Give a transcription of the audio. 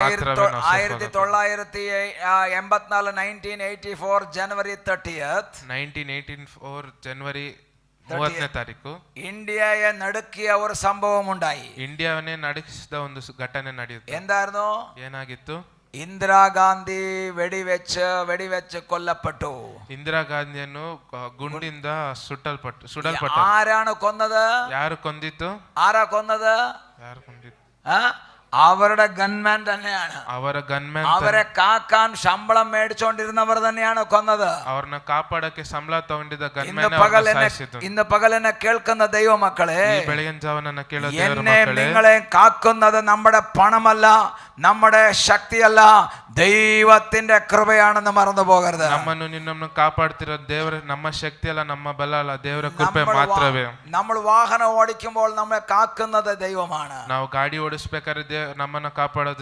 1984 ಜನವರಿ 1984 ಜನವರಿ 30ನೇ ತಾರೀಕು ഇന്ത്യയെ നടുക്കിയ ഒരു സംഭവം ഉണ്ടായി. ಇಂಡಿಯಾವನ್ನೇ ನಡುಗಿಸಿದ ಒಂದು ಘಟನೆ ನಡೆಯಿತು. എന്തായിരുന്നു? ಏನಾಗಿತ್ತು? ಇಂದಿರಾಗಾಂಧಿ വെടിവെച്ച് കൊല്ലപ്പെട്ടു. ಇಂದಿರಾಗಾಂಧಿಯನ್ನು ಗುಂಡಿಂದ ಸುಡಲ್ಪಟ್ಟರು. ആരാണ് കൊന്നത്? ಯಾರು ಕೊಂದಿತ್ತು? ആരാ കൊന്നത്? ಯಾರು ಕೊಂದಿತ್ತು? അവരുടെ ഗൺമാൻ തന്നെയാണ്. അവരെ കാക്കാൻ ശമ്പളം മേടിച്ചോണ്ടിരുന്നവർ തന്നെയാണ് കൊന്നത്. അവരನ್ನ ಕಾಪಾಡಕ್ಕೆ ಸಂಬಳ ತಗೊಂಡಿದ್ದ ഇന്ന് പകൽ എന്നെ കേൾക്കുന്ന ദൈവമക്കളെ, ಬೆಳಗಿನ ಜಾವ ನನ್ನ ಕೇಳೋ ದೇವರ എന്നെ ಮಕ್ಕಳೇ, നിങ്ങളെ കാക്കുന്നത് നമ്മുടെ പണമല്ല, നമ്മുടെ ശക്തിയല്ല, ദൈവത്തിന്റെ കൃപയാണെന്ന് മറന്നു പോകരുത്. ನಮ್ಮನ್ನು ನಿನ್ನನ್ನು ಕಾಪಾಡ್ತಿರೋ ದೇವರ ನಮ್ಮ ಶಕ್ತಿ ಅಲ್ಲ, ನಮ್ಮ ಬಲ ಅಲ್ಲ, ದೇವರ ಕೃಪೆ ಮಾತ್ರವೇ. നമ്മൾ വാഹനം ഓടിക്കുമ്പോൾ നമ്മളെ കാക്കുന്നത് ദൈവമാണ്. ನಾವು ಗಾಡಿ ಓಡಿಸಬೇಕಾದ್ರೆ ನಮ್ಮನ್ನು ಕಾಪಾಡೋದು